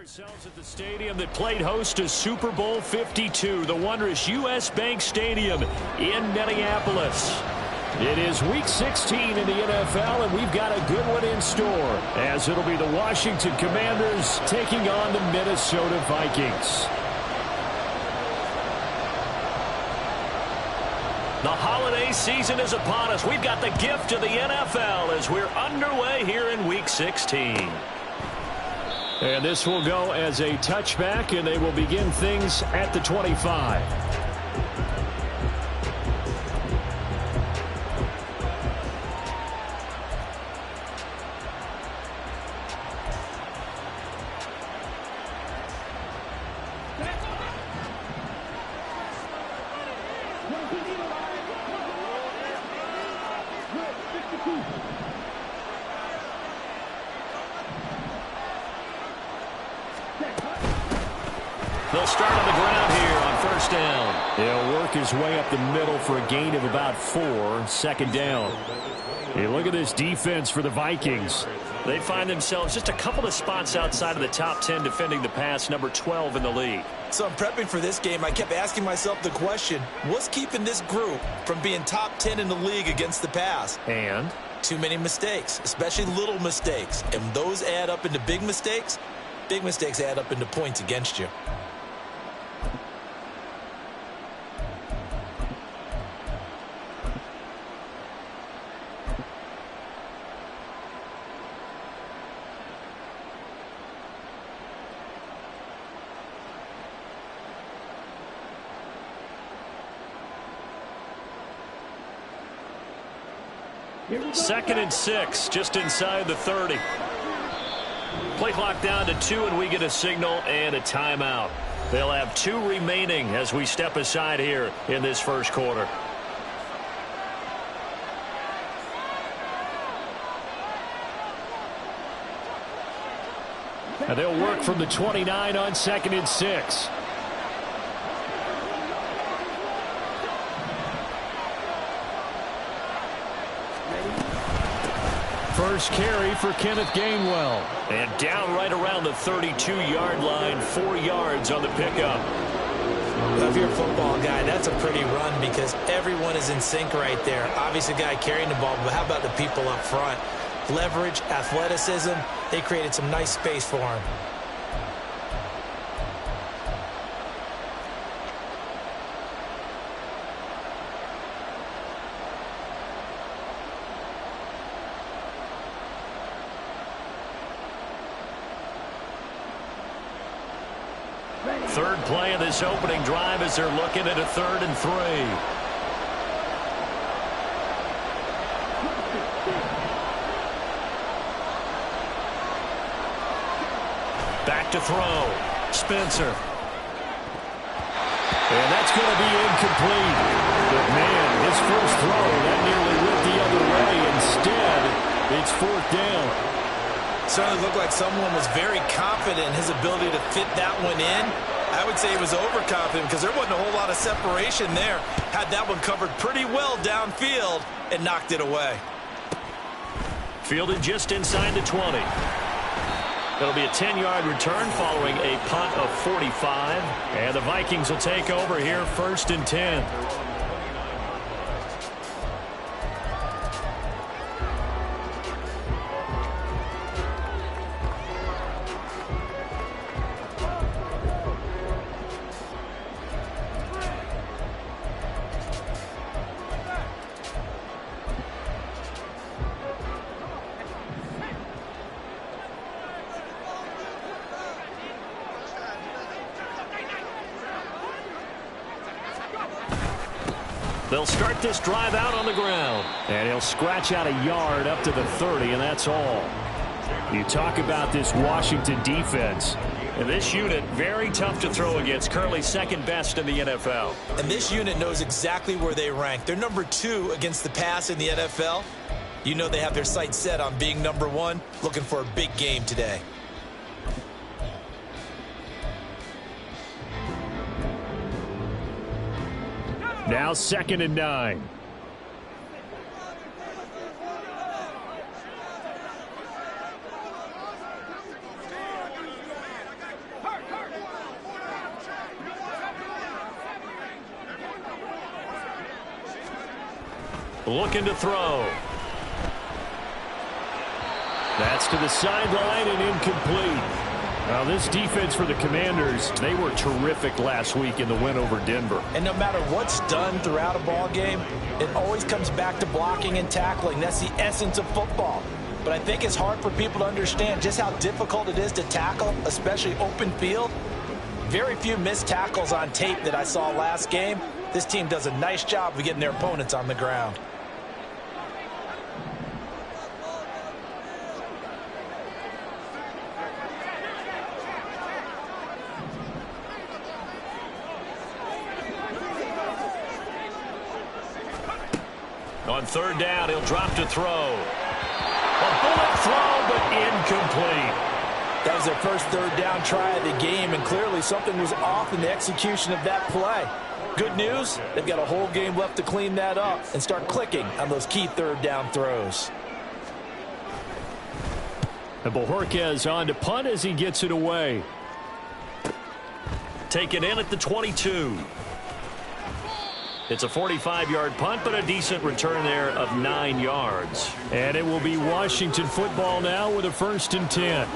Ourselves at the stadium that played host to Super Bowl 52, the wondrous U.S. Bank Stadium in Minneapolis. It is Week 16 in the NFL, and we've got a good one in store, as it'll be the Washington Commanders taking on the Minnesota Vikings. The holiday season is upon us. We've got the gift of the NFL as we're underway here in Week 16. And this will go as a touchback, and they will begin things at the 25. They'll start on the ground here on first down. He'll work his way up the middle for a gain of about 4, second down. Hey, look at this defense for the Vikings. They find themselves just a couple of spots outside of the top 10 defending the pass, number 12 in the league. So I'm prepping for this game. I kept asking myself the question, what's keeping this group from being top 10 in the league against the pass? And? Too many mistakes, especially little mistakes. And those add up into big mistakes. Big mistakes add up into points against you. Second and 6, just inside the 30. Play clock down to 2, and we get a signal and a timeout. They'll have 2 remaining as we step aside here in this first quarter. And they'll work from the 29 on second and 6. First carry for Kenneth Gainwell. And down right around the 32-yard line, 4 yards on the pickup. Well, if you're a football guy, that's a pretty run because everyone is in sync right there. Obviously, the guy carrying the ball, but how about the people up front? Leverage, athleticism, they created some nice space for him. Third play of this opening drive as they're looking at a 3rd and 3. Back to throw. Spencer. And that's going to be incomplete. But man, his first throw, that nearly went the other way. Instead, it's 4th down. Certainly looked like someone was very confident in his ability to fit that one in. I would say he was overconfident because there wasn't a whole lot of separation there. Had that one covered pretty well downfield and knocked it away. Fielded just inside the 20. It'll be a 10-yard return following a punt of 45. And the Vikings will take over here, 1st and 10. They'll start this drive out on the ground. And he'll scratch out a yard up to the 30, and that's all. You talk about this Washington defense. And this unit, very tough to throw against, currently 2nd best in the NFL. And this unit knows exactly where they rank. They're number 2 against the pass in the NFL. You know they have their sights set on being number 1, looking for a big game today. Now 2nd and 9. Looking to throw. That's to the sideline and incomplete. Now, this defense for the Commanders, they were terrific last week in the win over Denver. And no matter what's done throughout a ball game, it always comes back to blocking and tackling. That's the essence of football. But I think it's hard for people to understand just how difficult it is to tackle, especially open field. Very few missed tackles on tape that I saw last game. This team does a nice job of getting their opponents on the ground. On third down, he'll drop to throw. A bullet throw, but incomplete. That was their first third down try of the game, and clearly something was off in the execution of that play. Good news, they've got a whole game left to clean that up and start clicking on those key third down throws. And Bojorquez on to punt as he gets it away. Taken in at the 22. It's a 45-yard punt, but a decent return there of 9 yards. And it will be Washington football now with a 1st and 10.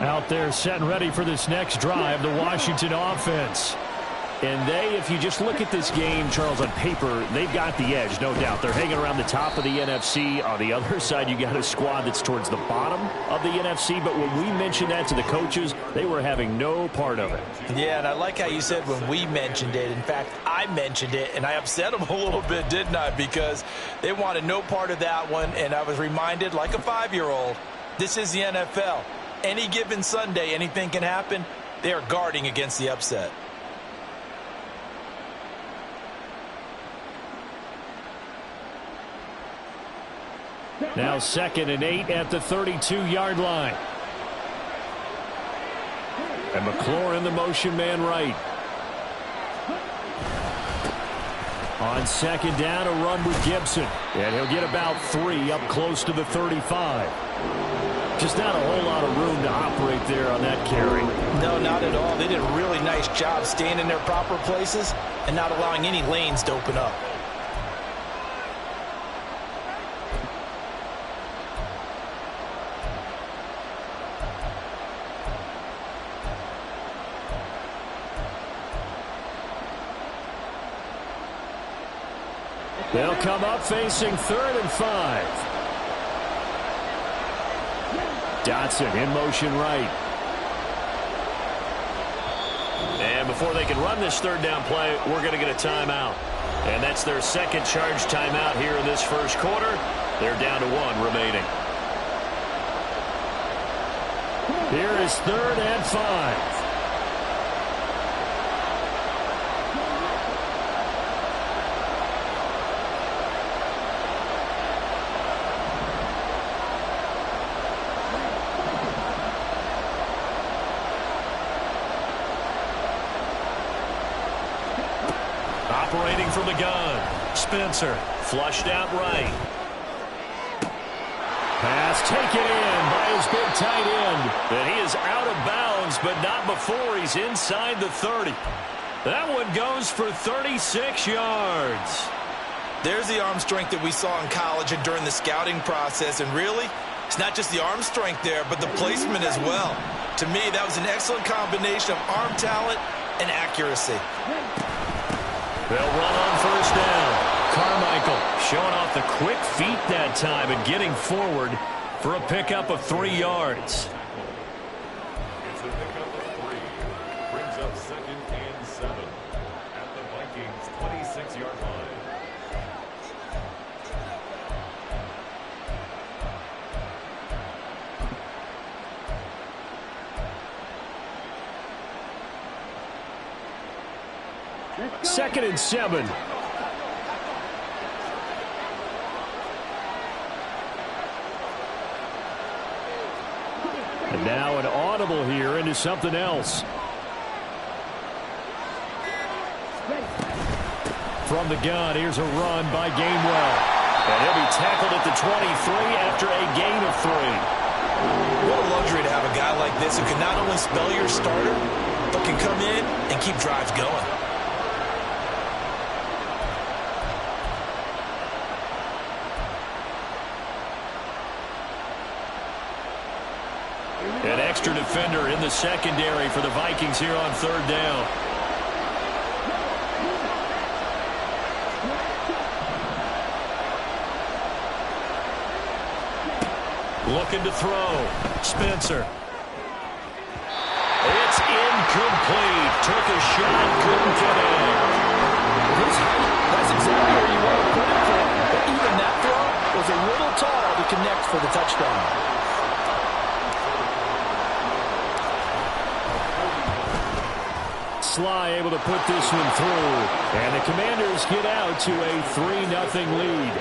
Out there set and ready for this next drive, the Washington offense. And they, if you just look at this game, Charles, on paper, they've got the edge, no doubt. They're hanging around the top of the NFC. On the other side, you got a squad that's towards the bottom of the NFC. But when we mentioned that to the coaches, they were having no part of it. Yeah, and I like how you said when we mentioned it. In fact, I mentioned it, and I upset them a little bit, didn't I? Because they wanted no part of that one, and I was reminded, like a 5-year-old, this is the NFL. Any given Sunday, anything can happen. They are guarding against the upset. Now 2nd and 8 at the 32-yard line. And McLaurin, the motion man right. On 2nd down, a run with Gibson. And he'll get about 3 up close to the 35. Just not a whole lot of room to operate there on that carry. No, not at all. They did a really nice job staying in their proper places and not allowing any lanes to open up. They'll come up facing 3rd and 5. Dotson in motion right. And before they can run this 3rd down play, we're going to get a timeout. And that's their 2nd charge timeout here in this 1st quarter. They're down to 1 remaining. Here is 3rd and 5. Operating from the gun. Spencer flushed out right. Pass taken in by his big tight end. And he is out of bounds, but not before he's inside the 30. That one goes for 36 yards. There's the arm strength that we saw in college and during the scouting process. And really, it's not just the arm strength there, but the placement as well. To me, that was an excellent combination of arm talent and accuracy. They'll run on 1st down. Carmichael showing off the quick feet that time and getting forward for a pickup of 3 yards. It's a pickup of 3. Brings up 2nd and 7 at the Vikings' 26-yard line. Second and 7. And now an audible here into something else. From the gun, here's a run by Gainwell. And he'll be tackled at the 23 after a gain of 3. What a luxury to have a guy like this who can not only spell your starter, but can come in and keep drives going. An extra defender in the secondary for the Vikings here on third down. Looking to throw. Spencer. It's incomplete. Took a shot, couldn't connect. His height, that's exactly where you want to put it for. But even that throw was a little tall to connect for the touchdown. Sly able to put this one through. And the Commanders get out to a 3-0 lead.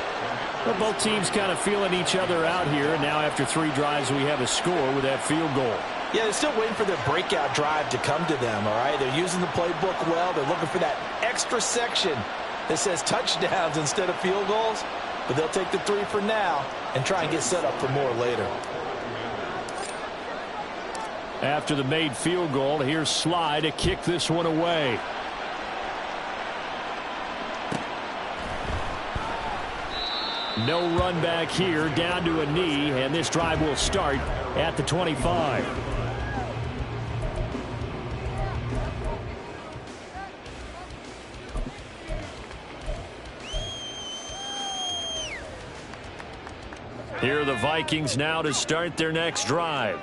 Well, both teams kind of feeling each other out here. And now after 3 drives, we have a score with that field goal. Yeah, they're still waiting for their breakout drive to come to them, all right? They're using the playbook well. They're looking for that extra section that says touchdowns instead of field goals. But they'll take the 3 for now and try and get set up for more later. After the made field goal, here's Sly to kick this one away. No run back here, down to a knee, and this drive will start at the 25. Here are the Vikings now to start their next drive.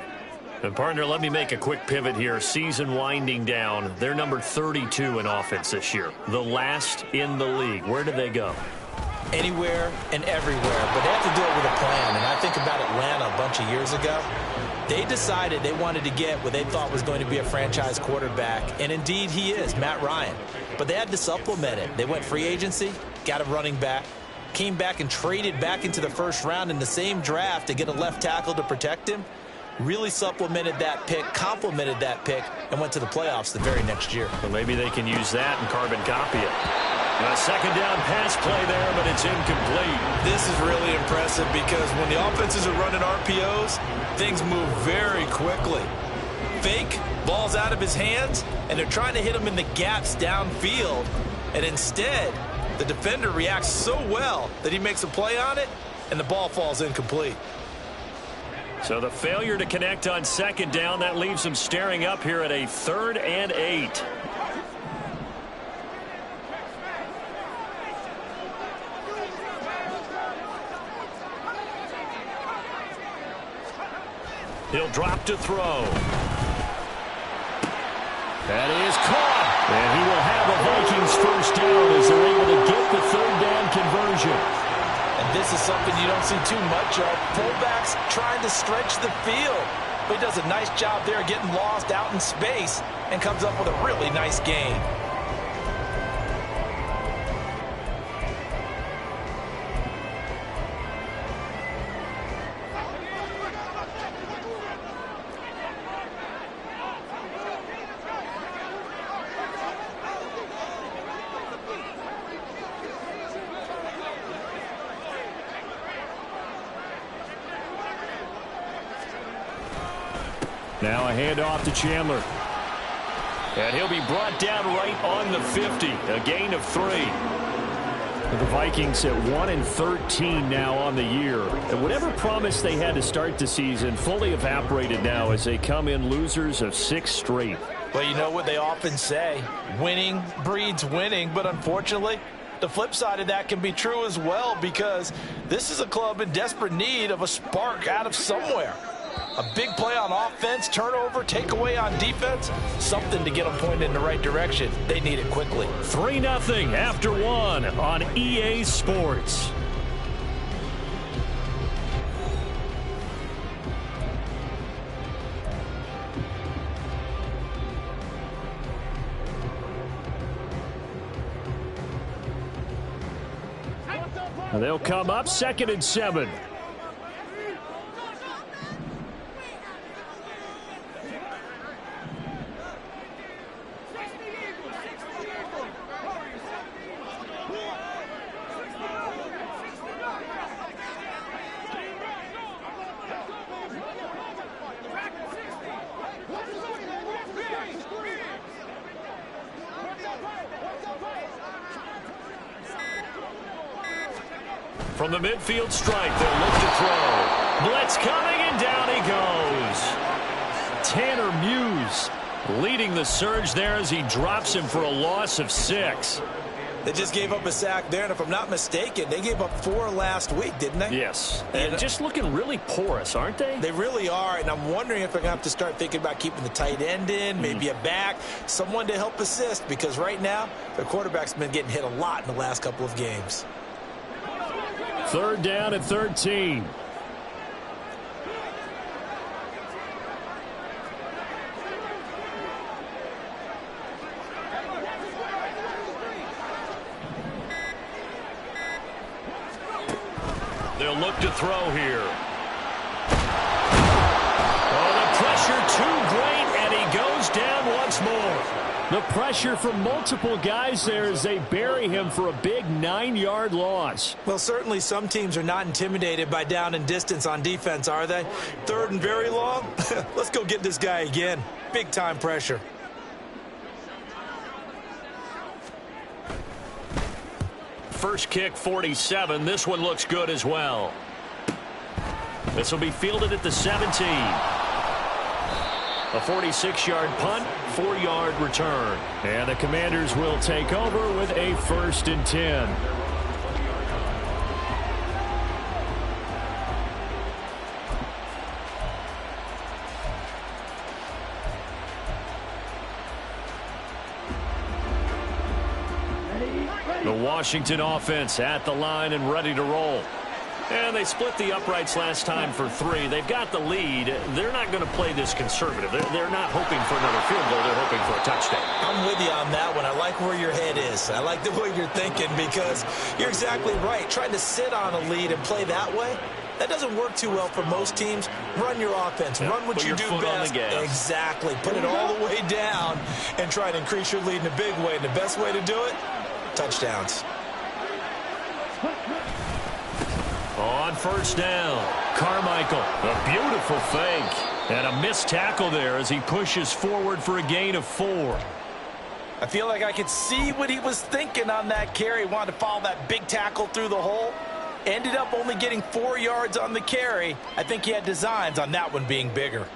And partner, let me make a quick pivot here. Season winding down. They're number 32 in offense this year. The last in the league. Where do they go? Anywhere and everywhere, but they have to do it with a plan. And I think about Atlanta a bunch of years ago. They decided they wanted to get what they thought was going to be a franchise quarterback, and indeed he is, Matt Ryan. But they had to supplement it. They went free agency, got a running back, came back and traded back into the first round in the same draft to get a left tackle to protect him. Really supplemented that pick, complemented that pick, and went to the playoffs the very next year. Well, maybe they can use that and carbon copy it. A second down pass play there, but it's incomplete. This is really impressive because when the offenses are running RPOs, things move very quickly. Fake, ball's out of his hands, and they're trying to hit him in the gaps downfield. And instead, the defender reacts so well that he makes a play on it, and the ball falls incomplete. So the failure to connect on second down, that leaves him staring up here at a 3rd and 8. He'll drop to throw. That is caught. And he will have a Vikings first down as they're able to get the 3rd down conversion. And this is something you don't see too much of. Fullbacks trying to stretch the field. But he does a nice job there getting lost out in space and comes up with a really nice gain. Now a handoff to Chandler. And he'll be brought down right on the 50. A gain of 3. The Vikings at 1-13 now on the year. And whatever promise they had to start the season fully evaporated now as they come in losers of 6 straight. Well, you know what they often say, winning breeds winning, but unfortunately, the flip side of that can be true as well because this is a club in desperate need of a spark out of somewhere. A big play on offense, turnover, takeaway on defense, something to get them pointed in the right direction. They need it quickly. 3-0 after 1 on EA Sports. They'll come up 2nd and 7. From the midfield stripe, they'll look to throw. Blitz coming, and down he goes. Tanner Muse leading the surge there as he drops him for a loss of 6. They just gave up a sack there, and if I'm not mistaken, they gave up 4 last week, didn't they? Yes, and just looking really porous, aren't they? They really are, and I'm wondering if they're going to have to start thinking about keeping the tight end in, maybe a back, someone to help assist, because right now, their quarterback's been getting hit a lot in the last couple of games. 3rd down and 13. They'll look to throw here. Oh, the pressure too great, and he goes down once more. The pressure from multiple guys there as they bury him for a big 9-yard loss. Well, certainly some teams are not intimidated by down and distance on defense, are they? 3rd and very long? Let's go get this guy again. Big time pressure. First kick, 47. This one looks good as well. This will be fielded at the 17. A 46-yard punt, 4-yard return. And the Commanders will take over with a 1st and 10. The Washington offense at the line and ready to roll. And they split the uprights last time for 3. They've got the lead. They're not going to play this conservative. They're not hoping for another field goal. They're hoping for a touchdown. I'm with you on that one. I like where your head is. I like the way you're thinking because you're exactly right. Trying to sit on a lead and play that way, that doesn't work too well for most teams. Run your offense. Run what you do best. Exactly. Put it all the way down and try to increase your lead in a big way. And the best way to do it, touchdowns. On 1st down, Carmichael, a beautiful fake. And a missed tackle there as he pushes forward for a gain of 4. I feel like I could see what he was thinking on that carry. Wanted to follow that big tackle through the hole. Ended up only getting 4 yards on the carry. I think he had designs on that one being bigger.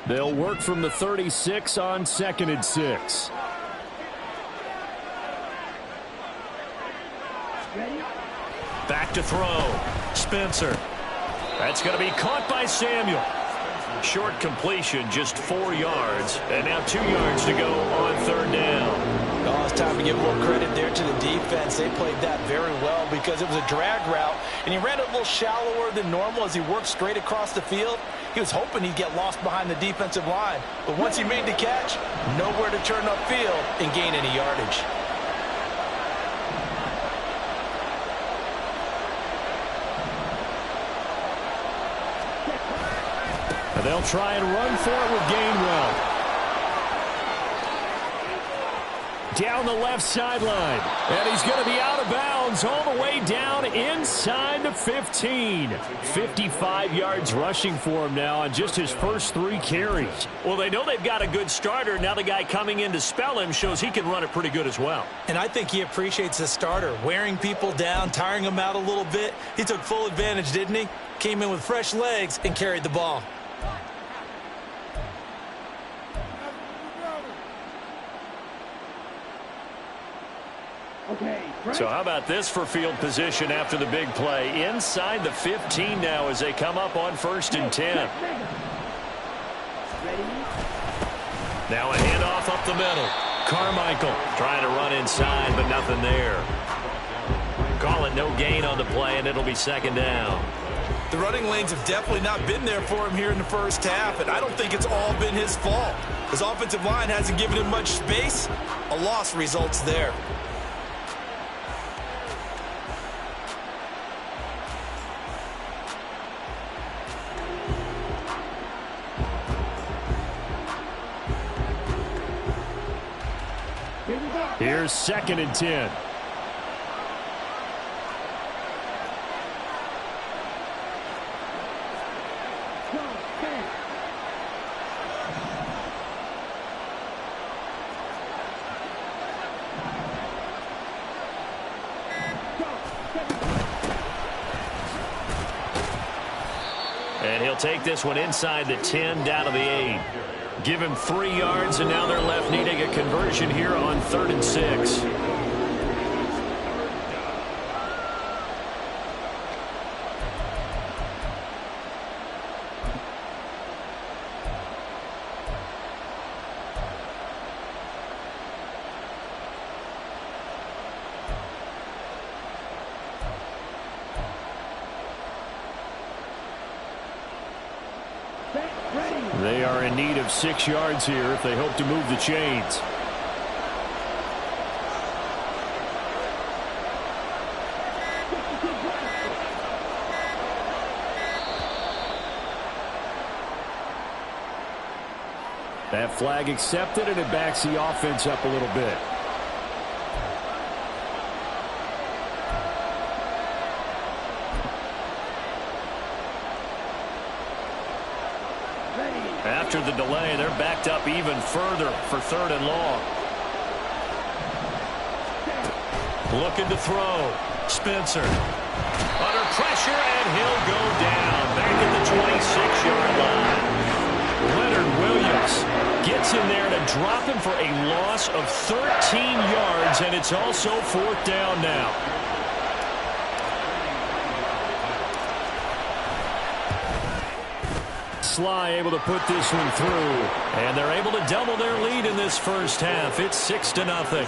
They'll work from the 36 on 2nd and 6. Back to throw. Spencer. That's going to be caught by Samuel. Short completion, just 4 yards. And now 2 yards to go on 3rd down. Oh, it's time to give a little credit there to the defense. They played that very well because it was a drag route, and he ran it a little shallower than normal as he worked straight across the field. He was hoping he'd get lost behind the defensive line, but once he made the catch, nowhere to turn upfield and gain any yardage. And they'll try and run for it with Gainwell. Down the left sideline. And he's going to be out of bounds all the way down inside the 15. 55 yards rushing for him now on just his first 3 carries. Well, they know they've got a good starter. Now the guy coming in to spell him shows he can run it pretty good as well. And I think he appreciates the starter, wearing people down, tiring them out a little bit. He took full advantage, didn't he? Came in with fresh legs and carried the ball. So how about this for field position after the big play? Inside the 15 now as they come up on 1st and 10. Now a handoff up the middle. Carmichael trying to run inside, but nothing there. Call it no gain on the play, and it'll be 2nd down. The running lanes have definitely not been there for him here in the first half, and I don't think it's all been his fault. His offensive line hasn't given him much space. A loss results there. Here's 2nd and 10. And he'll take this one inside the 10, down to the 8. Give him 3 yards, and now they're left needing a conversion here on 3rd and 6. They are in need of 6 yards here if they hope to move the chains. That flag accepted, and it backs the offense up a little bit. After the delay, they're backed up even further for 3rd and long. Looking to throw. Spencer. Under pressure, and he'll go down. Back at the 26-yard line. Leonard Williams gets in there to drop him for a loss of 13 yards, and it's also 4th down now. Sly able to put this one through, and they're able to double their lead in this first half. It's 6-0.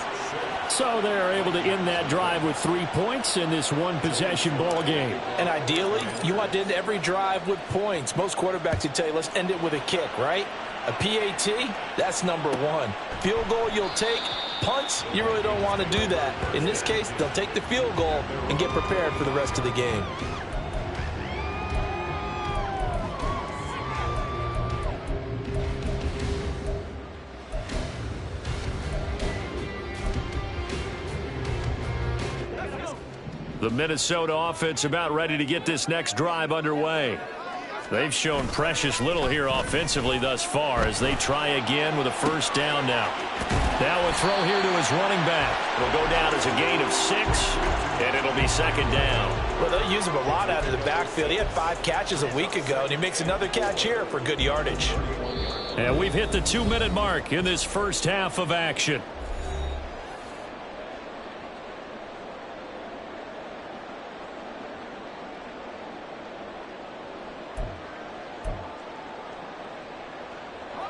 So they're able to end that drive with 3 points in this one-possession ball game. And ideally, you want to end every drive with points. Most quarterbacks would tell you, let's end it with a kick, right? A PAT, that's number 1. Field goal you'll take. Punts, you really don't want to do that. In this case, they'll take the field goal and get prepared for the rest of the game. The Minnesota offense about ready to get this next drive underway. They've shown precious little here offensively thus far as they try again with a first down now. Now a throw here to his running back. It'll go down as a gain of 6, and it'll be 2nd down. Well, they'll use him a lot out of the backfield. He had 5 catches a week ago, and he makes another catch here for good yardage. And we've hit the 2-minute mark in this first half of action.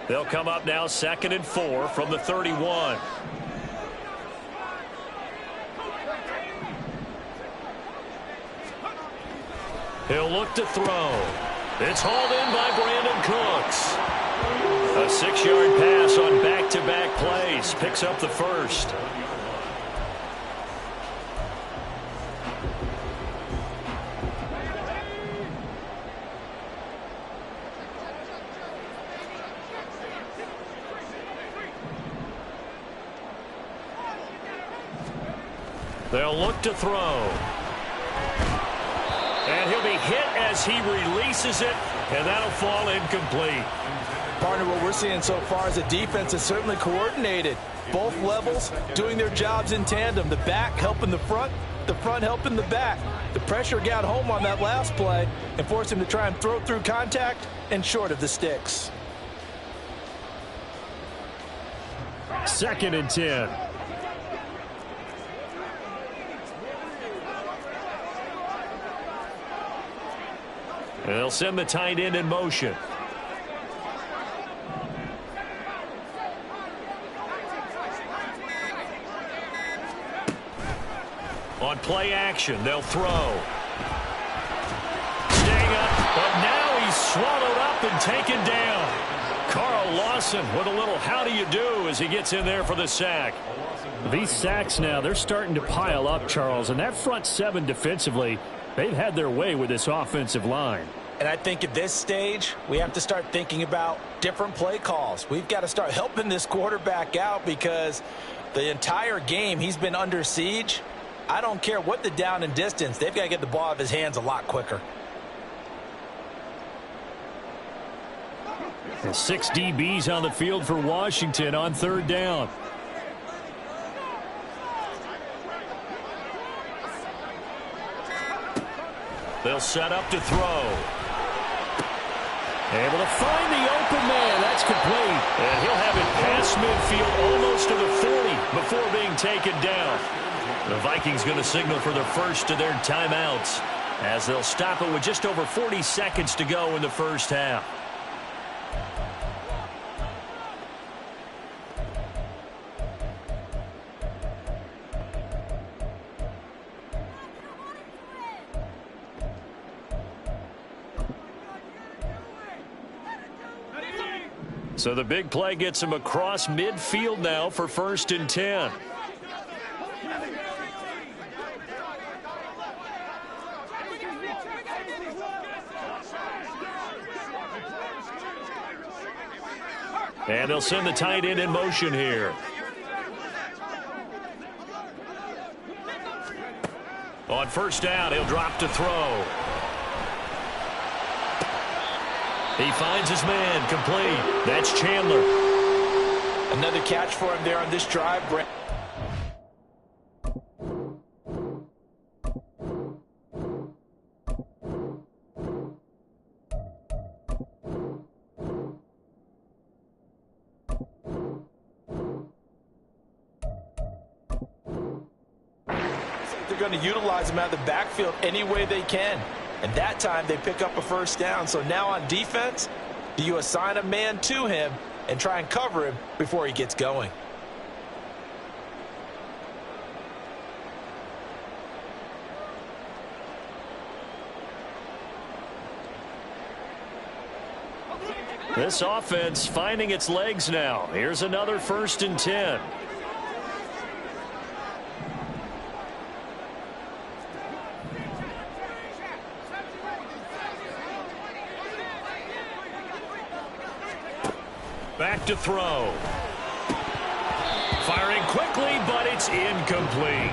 They'll come up now 2nd and 4 from the 31. He'll look to throw. It's hauled in by Brandon Cooks. A 6-yard pass on back-to-back plays. Picks up the first. They'll look to throw. And he'll be hit as he releases it, and that'll fall incomplete. Partner, what we're seeing so far is the defense is certainly coordinated. Both levels doing their jobs in tandem. The back helping the front helping the back. The pressure got home on that last play and forced him to try and throw through contact and short of the sticks. 2nd and 10. They'll send the tight end in motion. On play action, they'll throw. Staying up, but now he's swallowed up and taken down. Carl Lawson with a little how do you do as he gets in there for the sack. These sacks now, they're starting to pile up, Charles, and that front 7 defensively, they've had their way with this offensive line. And I think at this stage, we have to start thinking about different play calls. We've got to start helping this quarterback out because the entire game he's been under siege. I don't care what the down and distance. They've got to get the ball out of his hands a lot quicker. And 6 DBs on the field for Washington on 3rd down. They'll set up to throw. Able to find the open man. That's complete. And he'll have it past midfield almost to the 40 before being taken down. The Vikings going to signal for the first of their timeouts as they'll stop it with just over 40 seconds to go in the first half. So the big play gets him across midfield now for 1st and 10. And they'll send the tight end in motion here. On 1st down, he'll drop to throw. He finds his man, complete. That's Chandler. Another catch for him there on this drive, Brent. They're going to utilize him out of the backfield any way they can. And that time they pick up a 1st down. So now on defense, do you assign a man to him and try and cover him before he gets going? This offense finding its legs now. Here's another 1st and 10. Back to throw. Firing quickly, but it's incomplete.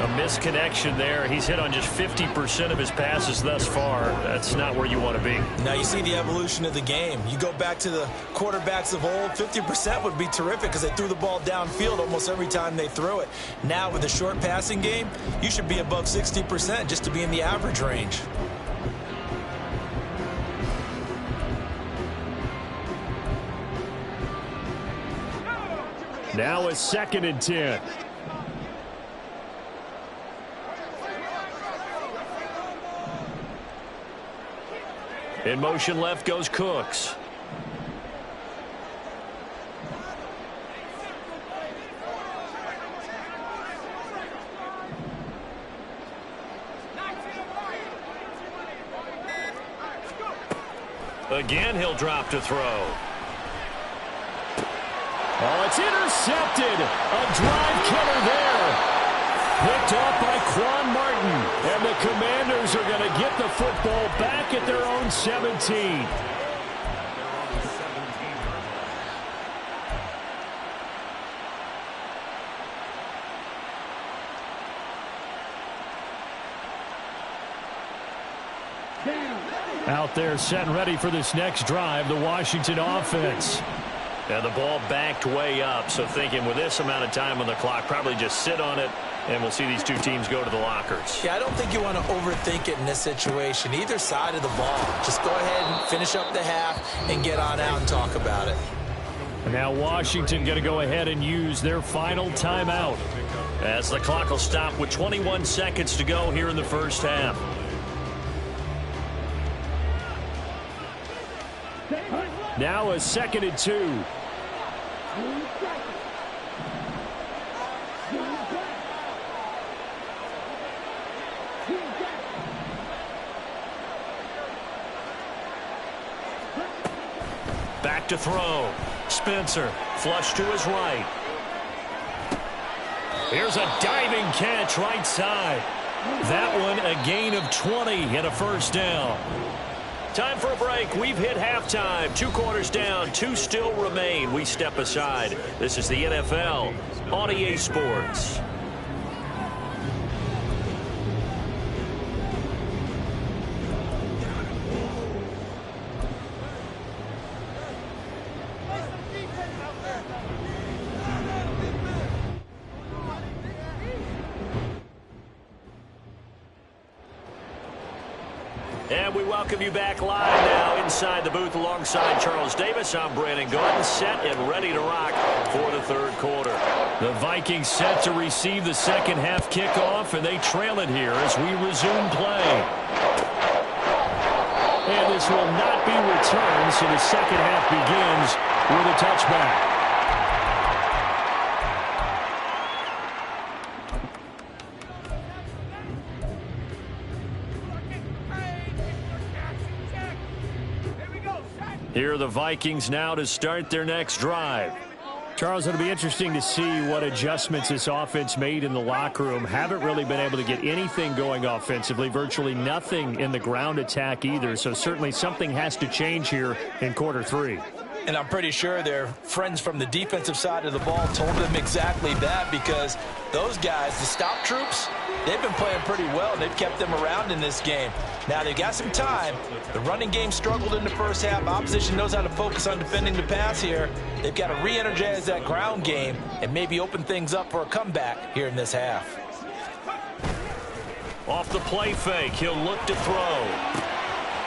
A misconnection there. He's hit on just 50% of his passes thus far. That's not where you want to be. Now you see the evolution of the game. You go back to the quarterbacks of old, 50% would be terrific because they threw the ball downfield almost every time they threw it. Now with the short passing game, you should be above 60% just to be in the average range. Now it's 2nd and 10. In motion left goes Cooks. Again, he'll drop to throw. Oh, it's intercepted. A drive killer there. Picked off by Quan Martin. And the Commanders are going to get the football back at their own 17. Out there set and ready for this next drive, the Washington offense. And the ball backed way up, so thinking with this amount of time on the clock, probably just sit on it, and we'll see these two teams go to the lockers. Yeah, I don't think you want to overthink it in this situation. Either side of the ball. Just go ahead and finish up the half and get on out and talk about it. And now Washington going to go ahead and use their final timeout as the clock will stop with 21 seconds to go here in the first half. Now a 2nd and 2. Back to throw. Spencer, flush to his right. Here's a diving catch right side. That one a gain of 20 and a 1st down. Time for a break. We've hit halftime. 2 quarters down. 2 still remain. We step aside. This is the NFL on EA Sports. And we welcome you back live now inside the booth alongside Charles Davis. I'm Brandon Gordon, set and ready to rock for the third quarter. The Vikings set to receive the second half kickoff, and they trail it here as we resume play. And this will not be returned, so the second half begins with a touchback. Here are the Vikings now to start their next drive. Charles, it'll be interesting to see what adjustments this offense made in the locker room. Haven't really been able to get anything going offensively, virtually nothing in the ground attack either. So certainly something has to change here in quarter three. And I'm pretty sure their friends from the defensive side of the ball told them exactly that, because those guys, the stop troops, they've been playing pretty well. They've kept them around in this game. Now they've got some time. The running game struggled in the first half. Opposition knows how to focus on defending the pass here. They've got to re-energize that ground game and maybe open things up for a comeback here in this half. Off the play fake, he'll look to throw.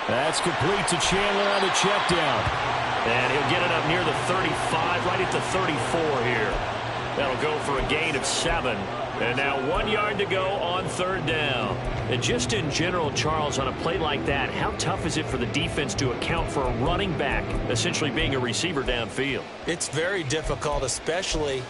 That's complete to Chandler on the check down. And he'll get it up near the 35, right at the 34 here. That'll go for a gain of 7. And now 1 yard to go on third down. And just in general, Charles, on a play like that, how tough is it for the defense to account for a running back essentially being a receiver downfield? It's very difficult, especially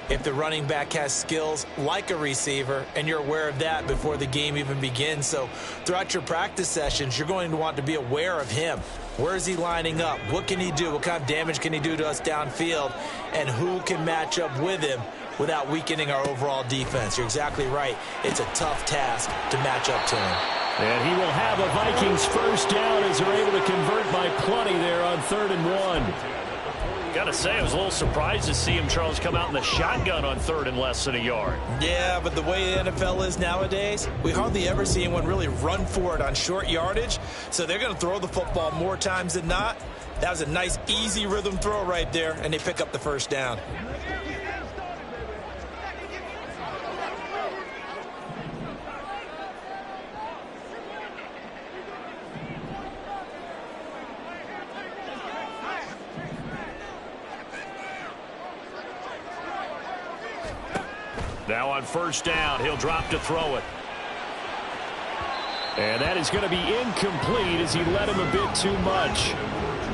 if the running back has skills like a receiver, and you're aware of that before the game even begins. So throughout your practice sessions, you're going to want to be aware of him. Where is he lining up? What can he do? What kind of damage can he do to us downfield? And who can match up with him without weakening our overall defense? You're exactly right. It's a tough task to match up to him. And he will have a Vikings first down as they're able to convert by plenty there on 3rd and 1. Got to say, I was a little surprised to see him, Charles, come out in the shotgun on 3rd and less than a yard. Yeah, but the way the NFL is nowadays, we hardly ever see anyone really run for it on short yardage. So they're going to throw the football more times than not. That was a nice, easy rhythm throw right there, and they pick up the first down. Now on first down, he'll drop to throw it. And that is going to be incomplete as he led him a bit too much.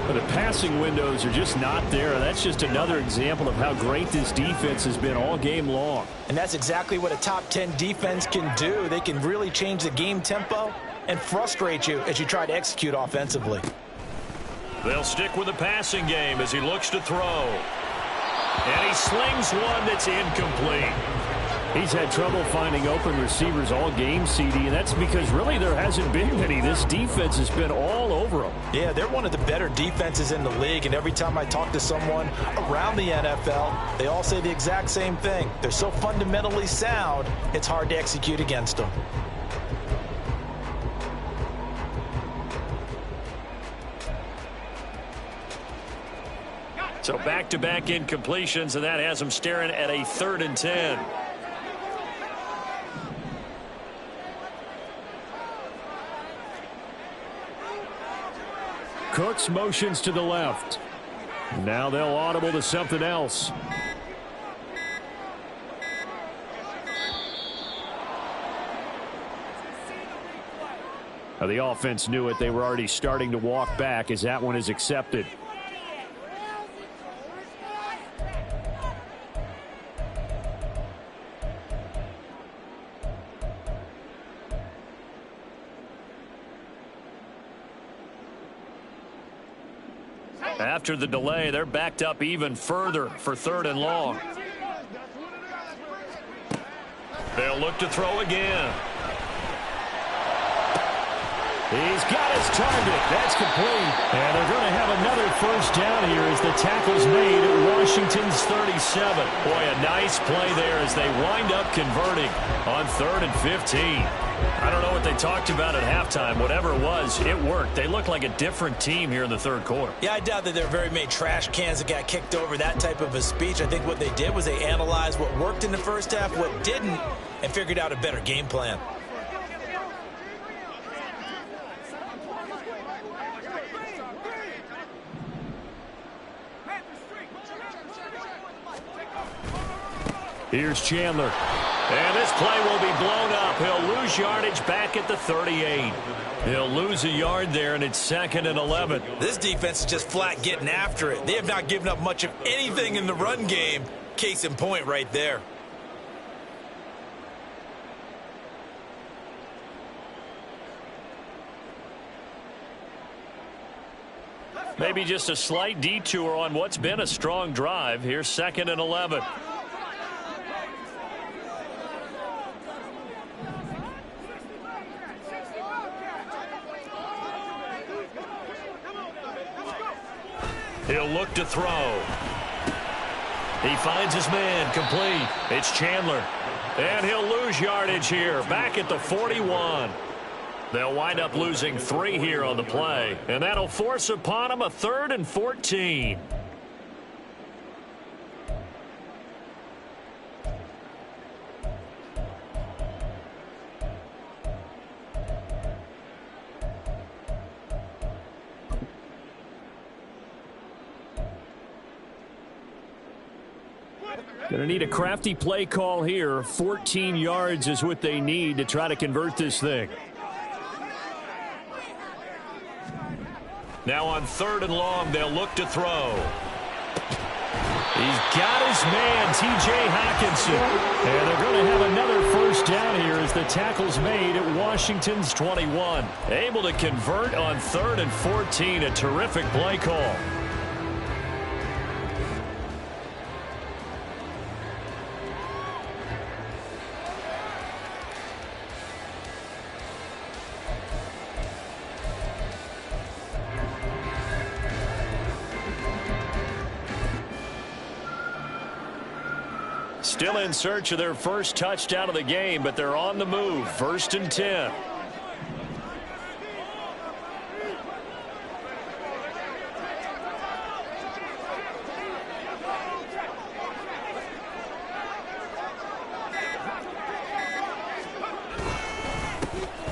But the passing windows are just not there. That's just another example of how great this defense has been all game long. And that's exactly what a top 10 defense can do. They can really change the game tempo and frustrate you as you try to execute offensively. They'll stick with the passing game as he looks to throw. And he slings one that's incomplete. He's had trouble finding open receivers all game, CD, and that's because really there hasn't been many. This defense has been all over them. Yeah, they're one of the better defenses in the league, and every time I talk to someone around the NFL, they all say the exact same thing. They're so fundamentally sound, it's hard to execute against them. So back-to-back incompletions, and that has them staring at a 3rd and 10. Cooks motions to the left. Now they'll audible to something else. Now the offense knew it. They were already starting to walk back as that one is accepted. After the delay, they're backed up even further for 3rd and long. They'll look to throw again. He's got his target. That's complete. And they're going to have another first down here as the tackle's made at Washington's 37. Boy, a nice play there as they wind up converting on 3rd and 15. I don't know what they talked about at halftime. Whatever it was, it worked. They look like a different team here in the 3rd quarter. Yeah, I doubt that there are very many trash cans that got kicked over, that type of a speech. I think what they did was they analyzed what worked in the first half, what didn't, and figured out a better game plan. Here's Chandler. And this play will be blown up. He'll lose yardage back at the 38. He'll lose a yard there, and it's 2nd and 11. This defense is just flat getting after it. They have not given up much of anything in the run game. Case in point right there. Maybe just a slight detour on what's been a strong drive. Here's 2nd and 11. He'll look to throw. He finds his man, complete. It's Chandler. And he'll lose yardage here, back at the 41. They'll wind up losing 3 here on the play, and that'll force upon them a 3rd and 14. Going to need a crafty play call here. 14 yards is what they need to try to convert this thing. Now on 3rd and long, they'll look to throw. He's got his man, T.J. Hockenson. And they're going to have another first down here as the tackle's made at Washington's 21. Able to convert on 3rd and 14. A terrific play call. Still in search of their first touchdown of the game, but they're on the move. 1st and 10.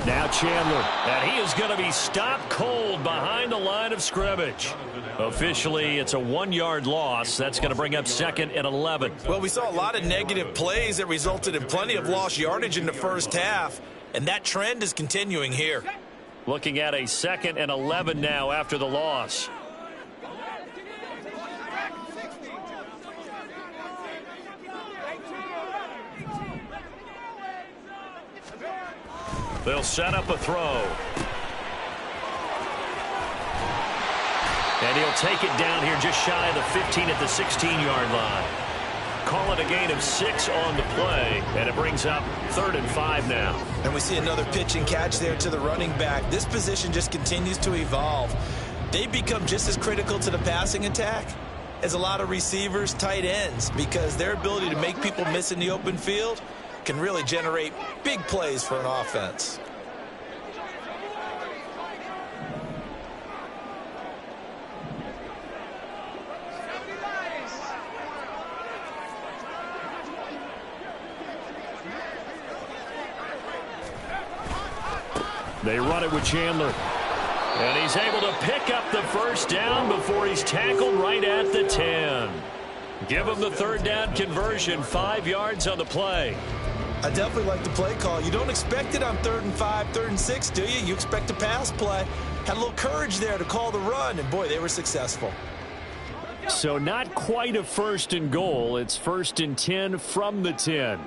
Now Chandler, and he is going to be stopped cold behind the line of scrimmage. Officially, it's a 1-yard loss. That's going to bring up 2nd and 11. Well, we saw a lot of negative plays that resulted in plenty of lost yardage in the first half, and that trend is continuing here. Looking at a 2nd and 11 now after the loss. They'll set up a throw. And he'll take it down here just shy of the 15 at the 16-yard line. Call it a gain of 6 on the play, and it brings up 3rd and 5 now. And we see another pitch and catch there to the running back. This position just continues to evolve. They become just as critical to the passing attack as a lot of receivers, tight ends, because their ability to make people miss in the open field can really generate big plays for an offense. They run it with Chandler. And he's able to pick up the first down before he's tackled right at the 10. Give him the 3rd down conversion, 5 yards on the play. I definitely like the play call. You don't expect it on 3rd and 5, 3rd and 6, do you? You expect a pass play. Had a little courage there to call the run, and boy, they were successful. So not quite a 1st and goal. It's 1st and 10 from the 10.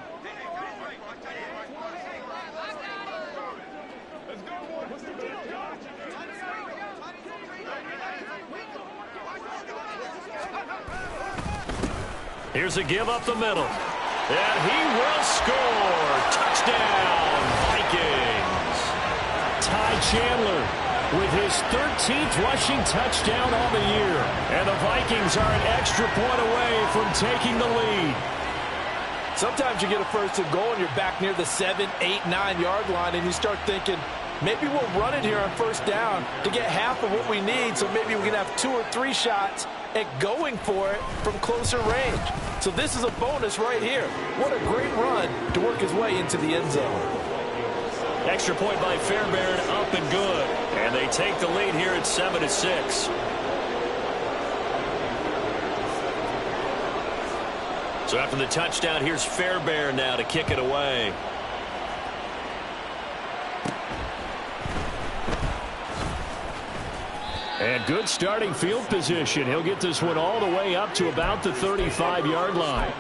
Here's a give up the middle. And he will score. Touchdown, Vikings. Ty Chandler with his 13th rushing touchdown on the year. And the Vikings are an extra point away from taking the lead. Sometimes you get a 1st and goal and you're back near the 7, 8, 9-yard line, and you start thinking, maybe we'll run it here on 1st down to get half of what we need, so maybe we can have 2 or 3 shots at going for it from closer range. So this is a bonus right here. What a great run to work his way into the end zone. Extra point by Fairbairn, up and good. And they take the lead here at 7-6. So after the touchdown, here's Fairbairn now to kick it away. And good starting field position. He'll get this one all the way up to about the 35-yard line.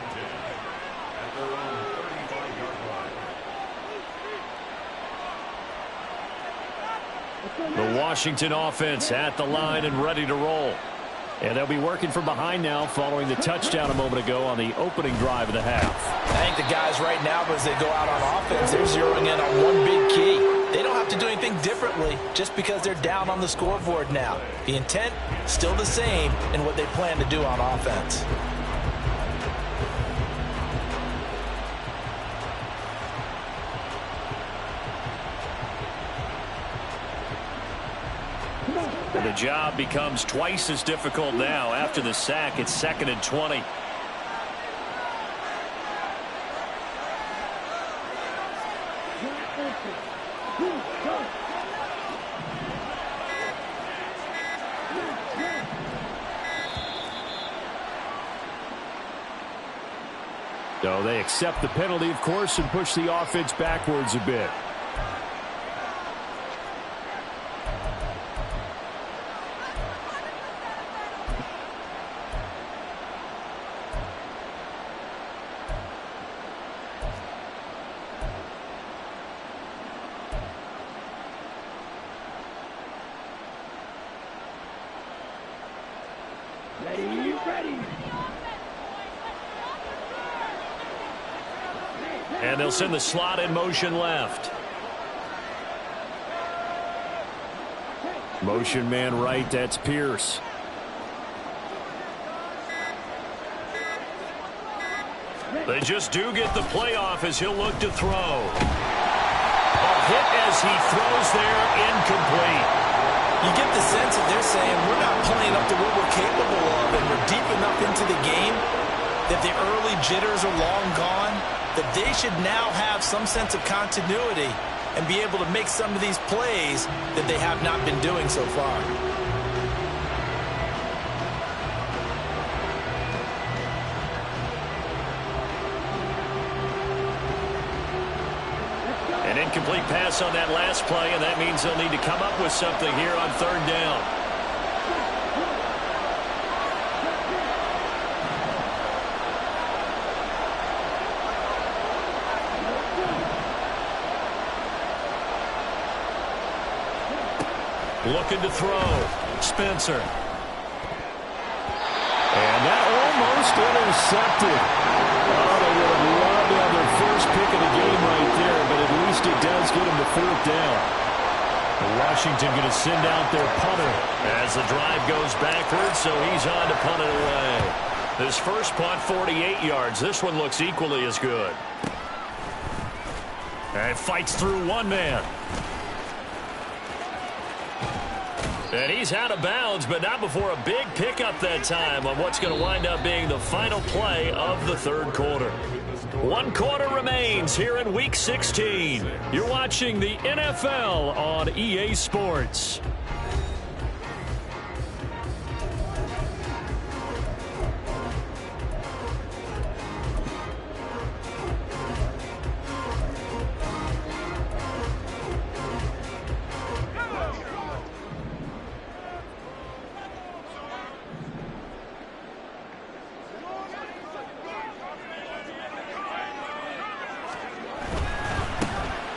The Washington offense at the line and ready to roll. And they'll be working from behind now following the touchdown a moment ago on the opening drive of the half. I think the guys right now, as they go out on offense, they're zeroing in on one big key. They don't have to do anything differently just because they're down on the scoreboard now. The intent, still the same in what they plan to do on offense. And the job becomes twice as difficult now. After the sack, it's 2nd and 20. So they accept the penalty, of course, and push the offense backwards a bit. And they'll send the slot in motion left. Motion man right, that's Pierce. They just do get the play off as he'll look to throw. A hit as he throws there, incomplete. You get the sense that they're saying we're not playing up to what we're capable of, and we're deep enough into the game that the early jitters are long gone, that they should now have some sense of continuity and be able to make some of these plays that they have not been doing so far. An incomplete pass on that last play, and that means they'll need to come up with something here on 3rd down. Looking to throw. Spencer. And that almost intercepted. Oh, they would have loved to have their first pick of the game right there, but at least it does get them to 4th down. Washington going to send out their punter as the drive goes backwards, so he's on to punt it away. This first punt, 48 yards. This one looks equally as good. And fights through one man. And he's out of bounds, but not before a big pickup that time on what's going to wind up being the final play of the 3rd quarter. 1 quarter remains here in Week 16. You're watching the NFL on EA Sports.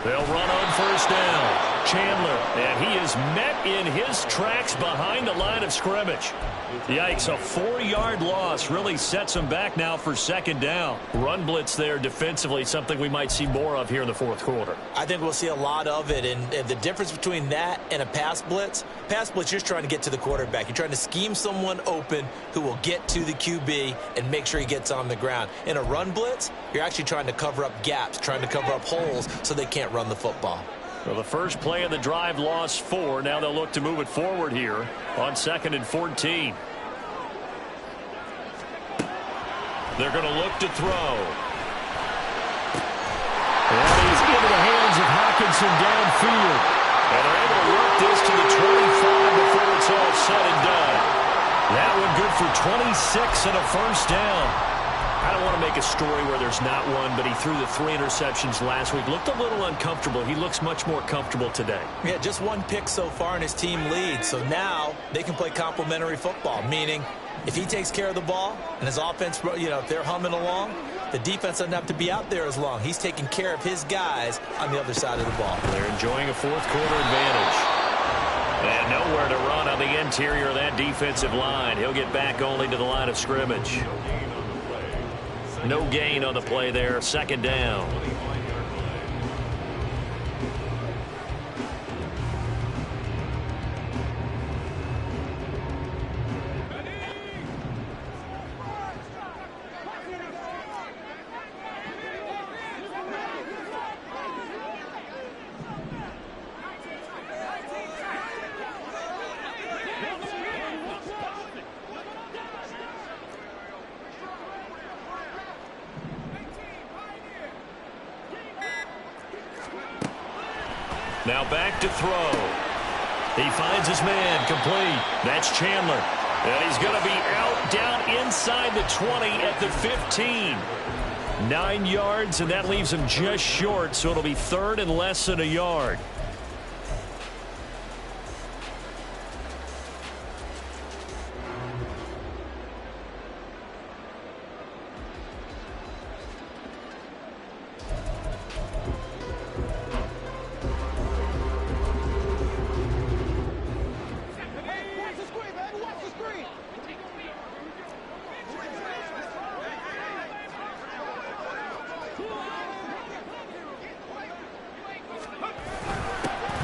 They'll run on 1st down. Chandler, and he is met in his tracks behind the line of scrimmage. Yikes, a 4-yard loss really sets him back now for 2nd down. Run blitz there defensively, something we might see more of here in the 4th quarter. I think we'll see a lot of it, and the difference between that and a pass blitz, you're just trying to get to the quarterback. You're trying to scheme someone open who will get to the QB and make sure he gets on the ground. In a run blitz, you're actually trying to cover up gaps, trying to cover up holes so they can't run the football. Well, the first play of the drive lost 4. Now they'll look to move it forward here on 2nd and 14. They're going to look to throw. And he's into the hands of Hockenson downfield. And they're able to work this to the 25 before it's all said and done. That one good for 26 and a 1st down. I don't want to make a story where there's not one, but he threw the 3 interceptions last week. Looked a little uncomfortable. He looks much more comfortable today. Yeah, just 1 pick so far and his team leads. So now they can play complementary football, meaning if he takes care of the ball and his offense, if they're humming along, the defense doesn't have to be out there as long. He's taking care of his guys on the other side of the ball. They're enjoying a fourth-quarter advantage. And nowhere to run on the interior of that defensive line. He'll get back only to the line of scrimmage. No gain on the play there. 2nd down. Now back to throw. He finds his man, complete. That's Chandler. And he's going to be out down inside the 20 at the 15. 9 yards, and that leaves him just short, so it'll be 3rd and less than a yard.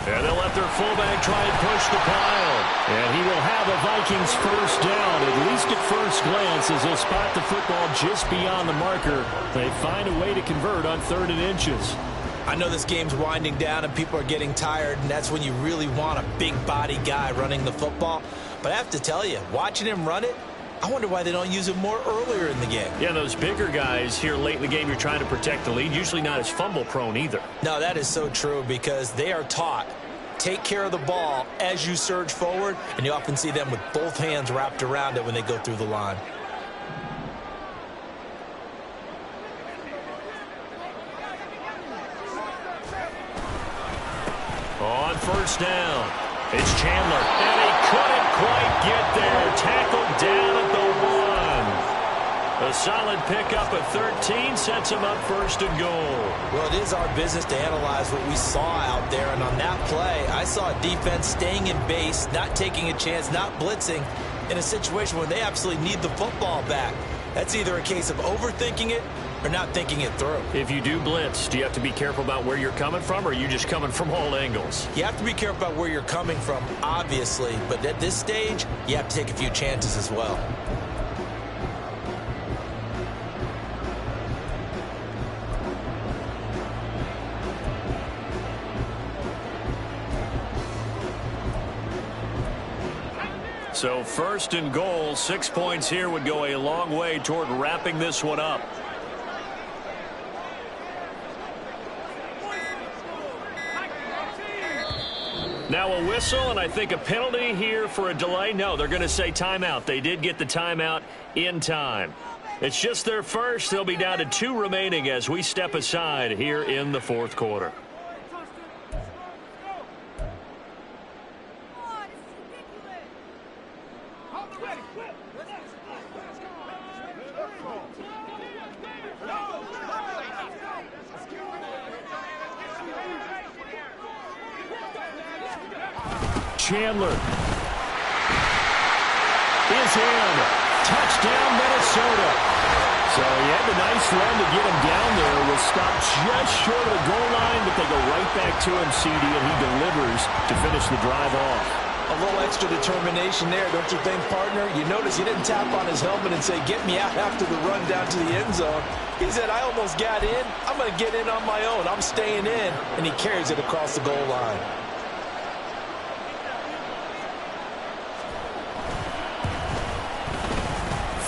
And they'll let their fullback try and push the pile. And he will have a Vikings first down, at least at first glance, as they'll spot the football just beyond the marker. They find a way to convert on 3rd and inches. I know this game's winding down and people are getting tired, and that's when you really want a big body guy running the football. But I have to tell you, watching him run it, I wonder why they don't use him more earlier in the game. Yeah, those bigger guys here late in the game, you're trying to protect the lead, usually not as fumble prone either. No, that is so true because they are taught, take care of the ball as you surge forward, and you often see them with both hands wrapped around it when they go through the line. On first down, it's Chandler, and he couldn't quite get there. Tackled down at the 1. A solid pickup at 13 sets him up 1st and goal. Well, it is our business to analyze what we saw out there, and on that play, I saw a defense staying in base, not taking a chance, not blitzing, in a situation where they absolutely need the football back. That's either a case of overthinking it or not thinking it through. If you do blitz, do you have to be careful about where you're coming from, or are you just coming from all angles? You have to be careful about where you're coming from, obviously, but at this stage, you have to take a few chances as well. So 1st and goal, 6 points here would go a long way toward wrapping this one up. Now a whistle, and I think a penalty here for a delay. No, they're going to say timeout. They did get the timeout in time. It's just their first. They'll be down to 2 remaining as we step aside here in the 4th quarter. Chandler is in. Touchdown, Minnesota. So he had the nice run to get him down there. Was stopped just short of the goal line, but they go right back to him, CD, and he delivers to finish the drive off. A little extra determination there, don't you think, partner? You notice he didn't tap on his helmet and say, get me out after the run down to the end zone. He said, I almost got in. I'm going to get in on my own. I'm staying in. And he carries it across the goal line.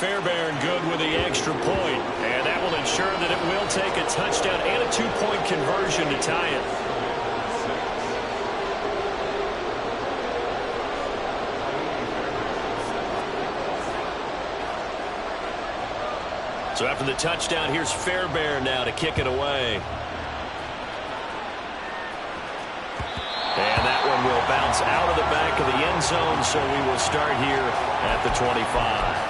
Fairbairn good with the extra point, and that will ensure that it will take a touchdown and a 2-point conversion to tie it. So after the touchdown, here's Fairbairn now to kick it away. And that one will bounce out of the back of the end zone, so we will start here at the 25.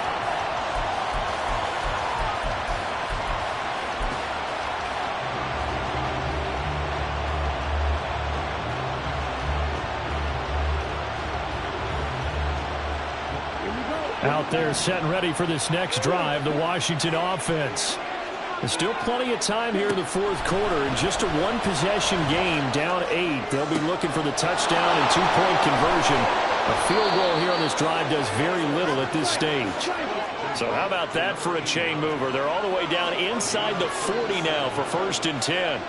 Out there set and ready for this next drive, the Washington offense. There's still plenty of time here in the fourth quarter. In just a one-possession game, down 8. They'll be looking for the touchdown and two-point conversion. A field goal here on this drive does very little at this stage. So how about that for a chain mover? They're all the way down inside the 40 now for 1st and 10.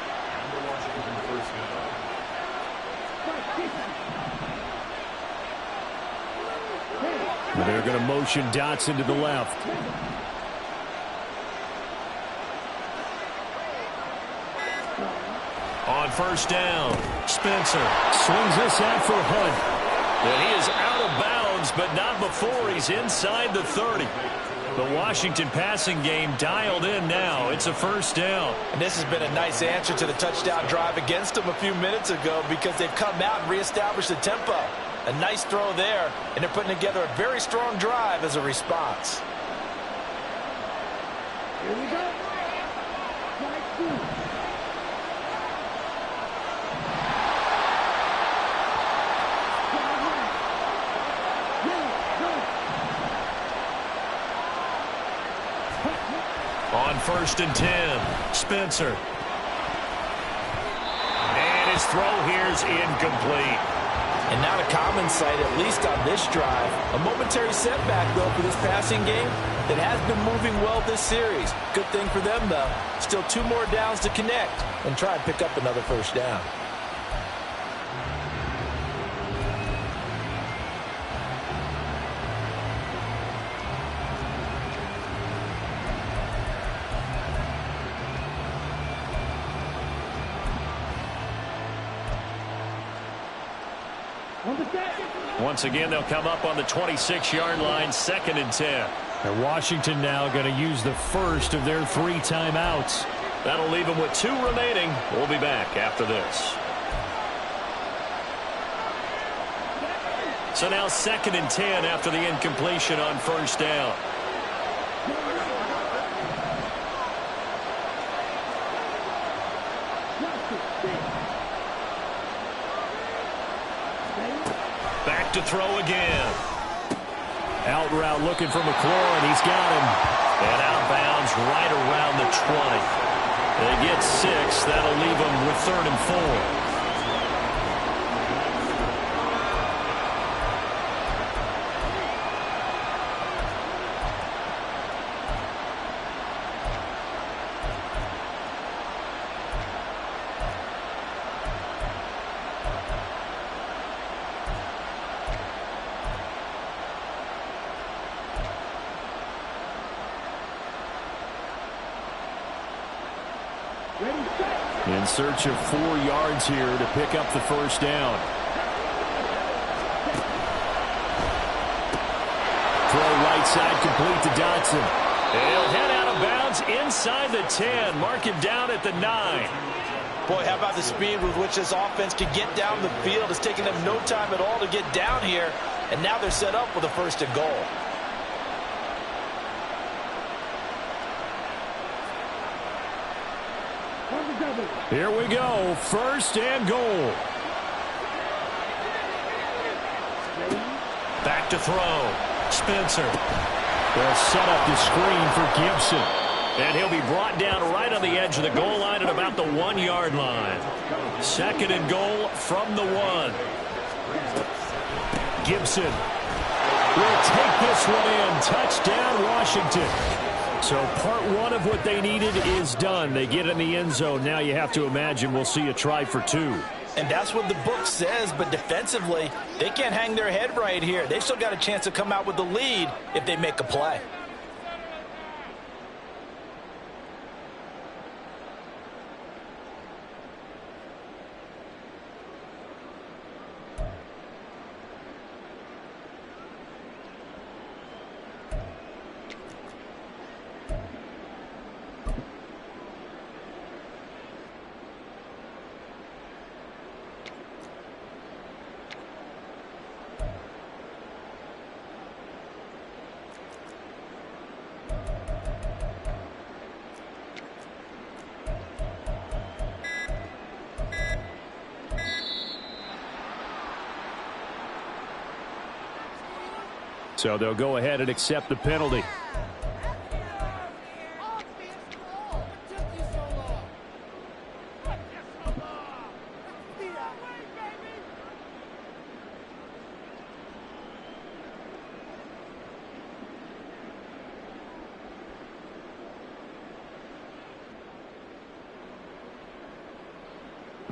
They're going to motion Dotson to the left. On 1st down, Spencer Swings this out for Hunt. And he is out of bounds, but not before he's inside the 30. The Washington passing game dialed in now. It's a 1st down. And this has been a nice answer to the touchdown drive against them a few minutes ago because they've come out and reestablished the tempo. A nice throw there, and they're putting together a very strong drive as a response. Here we go. On 1st and 10, Spencer. And his throw here is incomplete. And not a common sight, at least on this drive. A momentary setback, though, for this passing game that has been moving well this series. Good thing for them, though. Still 2 more downs to connect and try and pick up another 1st down. Once again, they'll come up on the 26-yard line, 2nd and 10. And Washington now going to use the first of their 3 timeouts. That'll leave them with 2 remaining. We'll be back after this. So now 2nd and 10 after the incompletion on 1st down. Back to throw again. Out route looking for McLaurin. He's got him. And out of bounds right around the 20. They get 6. That'll leave them with 3rd and 4. In search of 4 yards here to pick up the 1st down. Throw right side complete to Dotson. He'll head out of bounds inside the 10. Mark him down at the 9. Boy, how about the speed with which this offense can get down the field? It's taking them no time at all to get down here, and now they're set up with a 1st and goal. Here we go. 1st and goal. Back to throw. Spencer. They'll set up the screen for Gibson. And he'll be brought down right on the edge of the goal line at about the 1-yard line. 2nd and goal from the 1. Gibson will take this one in. Touchdown, Washington. So part 1 of what they needed is done. They get in the end zone. Now you have to imagine we'll see a try for 2. And that's what the book says, but defensively, they can't hang their head right here. They've still got a chance to come out with the lead if they make a play. So they'll go ahead and accept the penalty.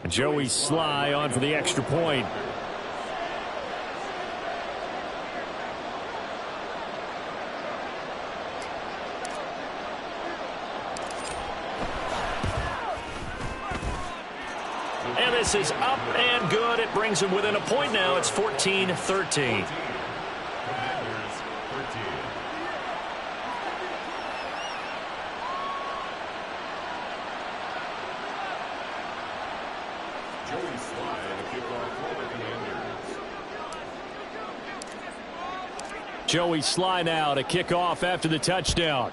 Joey Sly on for the extra point. And this is up and good. It brings him within a point now. It's 14-13. Joey Sly now to kick off after the touchdown.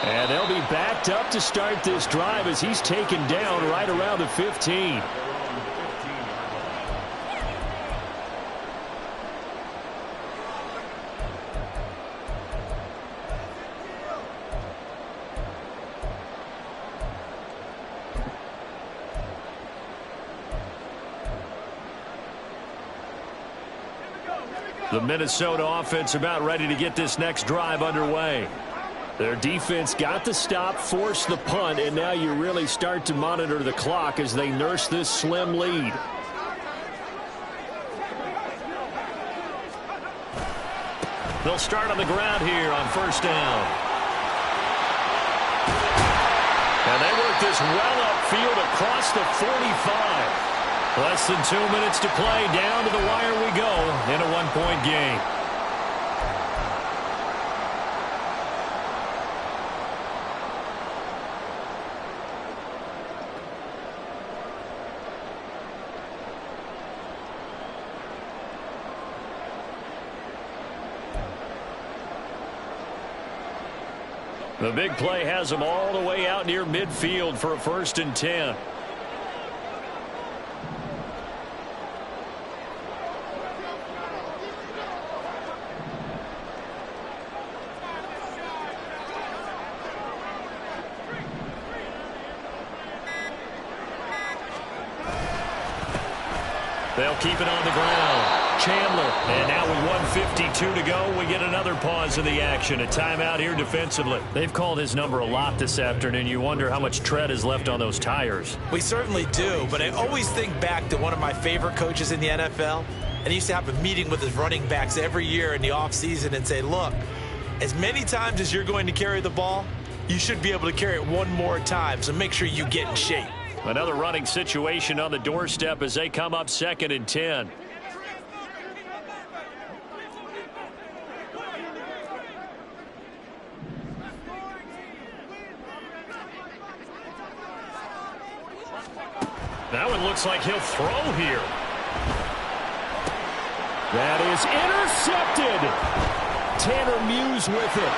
And they'll be backed up to start this drive as he's taken down right around the 15. The Minnesota offense about ready to get this next drive underway. Their defense got the stop, forced the punt, and now you really start to monitor the clock as they nurse this slim lead. They'll start on the ground here on first down. And they work this well upfield across the 45. Less than 2 minutes to play. Down to the wire we go in a one-point game. The big play has them all the way out near midfield for a 1st and 10. They'll keep it on the ground. Chandler. And now with 1:52 to go, we get another pause in the action. A timeout here defensively. They've called his number a lot this afternoon. You wonder how much tread is left on those tires. We certainly do, but I always think back to one of my favorite coaches in the NFL. And he used to have a meeting with his running backs every year in the offseason and say, look, as many times as you're going to carry the ball, you should be able to carry it one more time, so make sure you get in shape. Another running situation on the doorstep as they come up 2nd and 10. That one looks like he'll throw here. That is intercepted. Tanner Muse with it.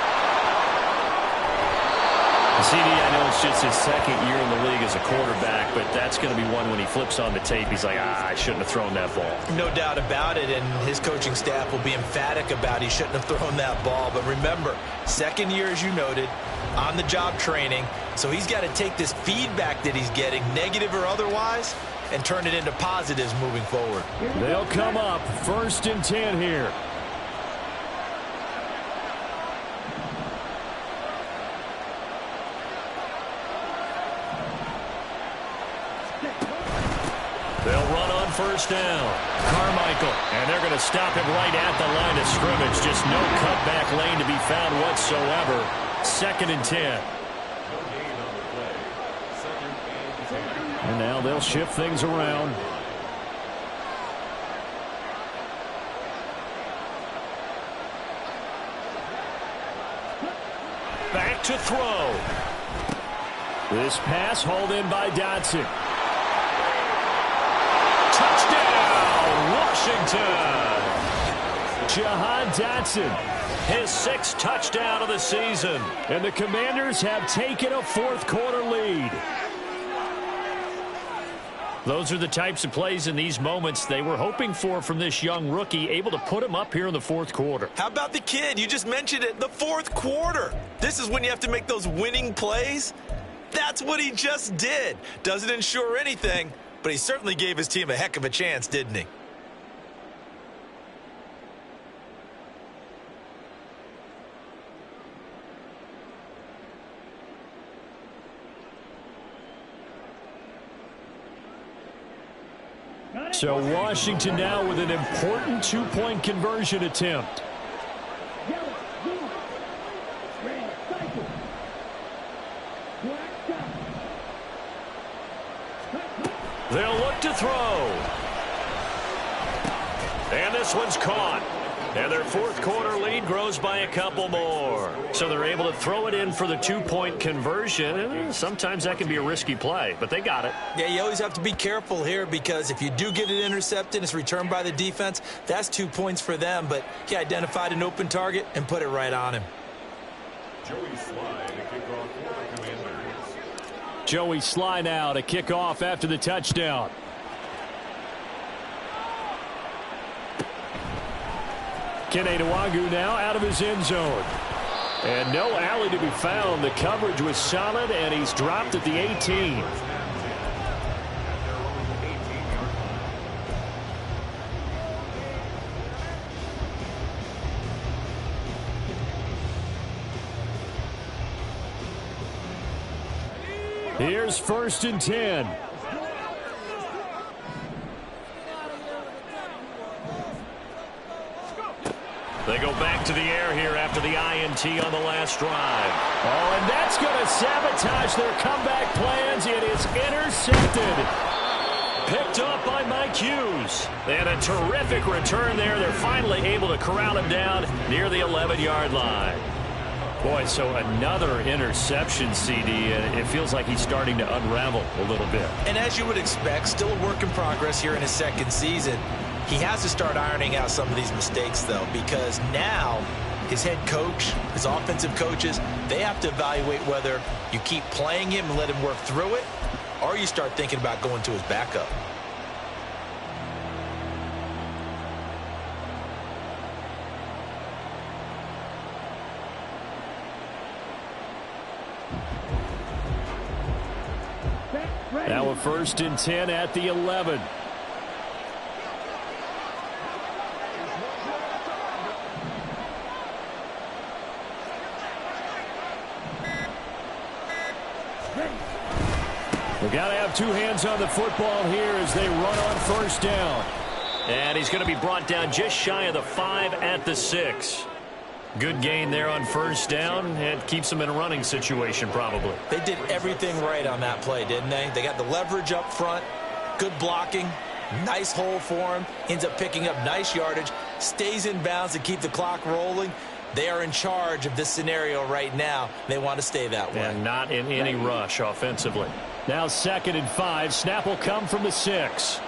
CD, I know it's just his 2nd year in the league as a quarterback, but that's going to be one when he flips on the tape. He's like, I shouldn't have thrown that ball. No doubt about it, and his coaching staff will be emphatic about he shouldn't have thrown that ball. But remember, 2nd year, as you noted, on-the-job training, so he's got to take this feedback that he's getting, negative or otherwise, and turn it into positives moving forward. They'll come up 1st and 10 here. They'll run on 1st down. Carmichael, and they're going to stop him right at the line of scrimmage. Just no cutback lane to be found whatsoever. 2nd and 10. And now they'll shift things around. Back to throw. This pass hauled in by Dotson. Touchdown, Washington. Jahan Dotson. His 6th touchdown of the season. And the Commanders have taken a 4th quarter lead. Those are the types of plays in these moments they were hoping for from this young rookie, able to put him up here in the fourth quarter. How about the kid? You just mentioned it, the fourth quarter. This is when you have to make those winning plays. That's what he just did. Doesn't ensure anything, but he certainly gave his team a heck of a chance, didn't he? So Washington now with an important two-point conversion attempt. They'll look to throw. And this one's caught. And their fourth quarter lead grows by a couple more. So they're able to throw it in for the two-point conversion. And sometimes that can be a risky play, but they got it. Yeah, you always have to be careful here because if you do get it intercepted, it's returned by the defense. That's 2 points for them, but he identified an open target and put it right on him. Joey Sly to kick off for the Commanders. Joey Sly now to kick off after the touchdown. Kene Nwangwu now out of his end zone. And no alley to be found. The coverage was solid, and he's dropped at the 18. Here's 1st and 10. They go back to the air here after the INT on the last drive. Oh, and that's going to sabotage their comeback plans. It is intercepted. Picked up by Mike Hughes. And a terrific return there. They're finally able to corral him down near the 11-yard line. Boy, so another interception, CD, and it feels like he's starting to unravel a little bit. And as you would expect, still a work in progress here in his second season. He has to start ironing out some of these mistakes, though, because now his head coach, his offensive coaches, they have to evaluate whether you keep playing him and let him work through it, or you start thinking about going to his backup. Now a 1st and 10 at the 11. We've got to have two hands on the football here as they run on 1st down. And he's going to be brought down just shy of the 5 at the 6. Good gain there on 1st down, and keeps them in a running situation probably. They did everything right on that play, didn't they? They got the leverage up front, good blocking, nice hole for him, ends up picking up nice yardage, stays in bounds to keep the clock rolling. They are in charge of this scenario right now. They want to stay that way. And not in any rush offensively. Now 2nd and 5. Snap will come from the 6.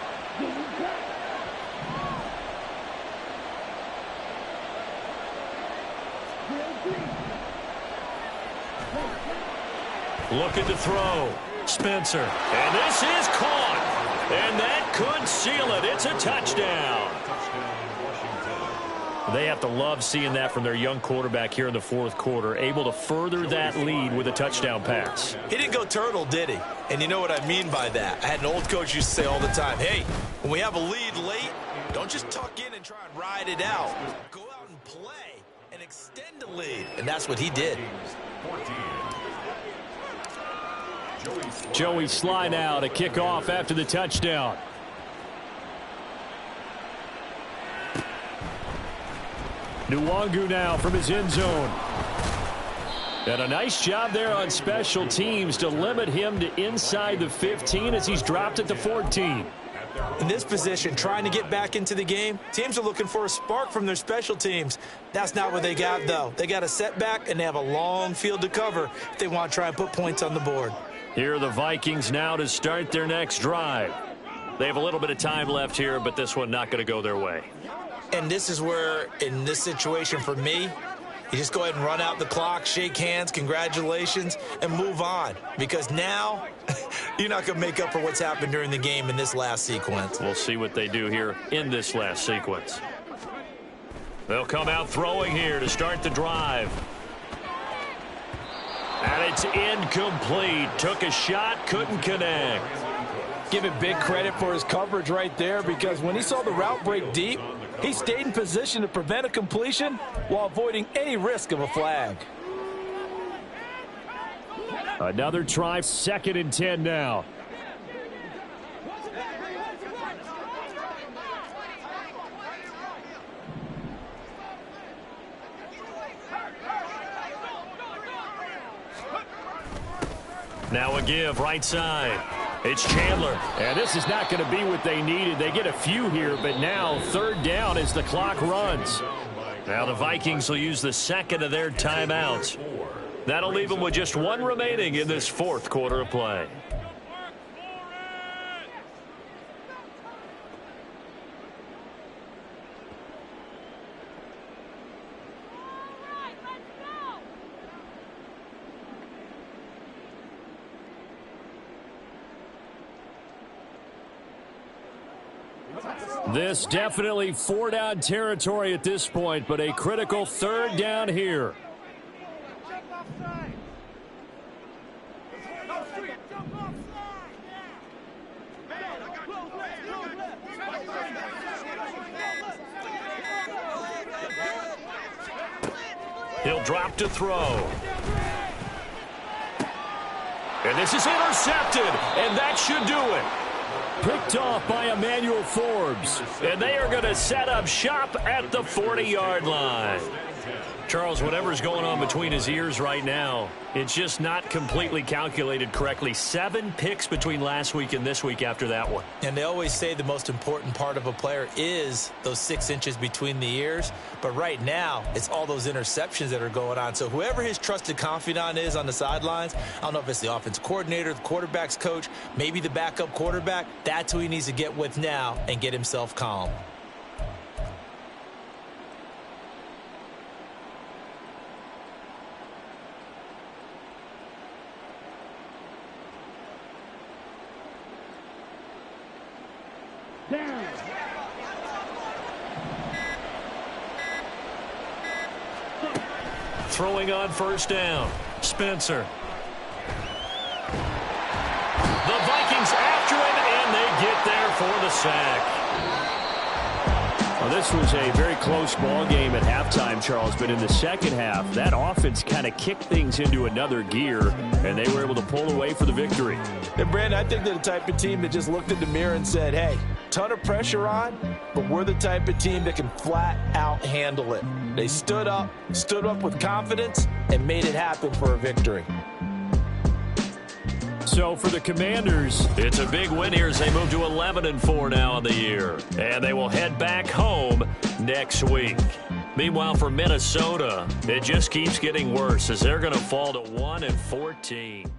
Looking to throw. Spencer. And this is caught. And that could seal it. It's a touchdown. They have to love seeing that from their young quarterback here in the 4th quarter, able to further that lead with a touchdown pass. He didn't go turtle, did he? And you know what I mean by that. I had an old coach used to say all the time, hey, when we have a lead late, don't just tuck in and try and ride it out. Go out and play and extend the lead. And that's what he did. Joey Sly now to kick off after the touchdown. Nwangwu now from his end zone. And a nice job there on special teams to limit him to inside the 15 as he's dropped at the 14. In this position, trying to get back into the game, teams are looking for a spark from their special teams. That's not what they got, though. They got a setback, and they have a long field to cover if they want to try and put points on the board. Here are the Vikings now to start their next drive. They have a little bit of time left here, but this one not going to go their way. And this is where, in this situation for me, You just go ahead and run out the clock, shake hands, congratulations, and move on. Because now, you're not going to make up for what's happened during the game in this last sequence. We'll see what they do here in this last sequence. They'll come out throwing here to start the drive. And it's incomplete. Took a shot, couldn't connect. Give him big credit for his coverage right there, because when he saw the route break deep, he stayed in position to prevent a completion while avoiding any risk of a flag. Another try, 2nd and 10 now. Now a give, right side. It's Chandler. And this is not going to be what they needed. They get a few here, but now 3rd down as the clock runs. Now the Vikings will use the 2nd of their timeouts. That'll leave them with just 1 remaining in this 4th quarter of play. This definitely 4-down territory at this point, but a critical 3rd down here. He'll drop to throw. And this is intercepted, and that should do it. Picked off by Emmanuel Forbes. And they are going to set up shop at the 40-yard line. Charles, whatever's going on between his ears right now, it's just not completely calculated correctly. 7 picks between last week and this week after that one. And they always say the most important part of a player is those 6 inches between the ears. But right now, it's all those interceptions that are going on. So whoever his trusted confidant is on the sidelines, I don't know if it's the offense coordinator, the quarterback's coach, maybe the backup quarterback, that's who he needs to get with now and get himself calm. Throwing on 1st down. Spencer. The Vikings after him, and they get there for the sack. Well, this was a very close ball game at halftime, Charles, but in the 2nd half, that offense kind of kicked things into another gear, and they were able to pull away for the victory. And, Brandon, I think they're the type of team that just looked in the mirror and said, hey, ton of pressure on, but we're the type of team that can flat out handle it. They stood up with confidence, and made it happen for a victory. So for the Commanders, it's a big win here as they move to 11-4 now on the year. And they will head back home next week. Meanwhile, for Minnesota, it just keeps getting worse as they're going to fall to 1-14.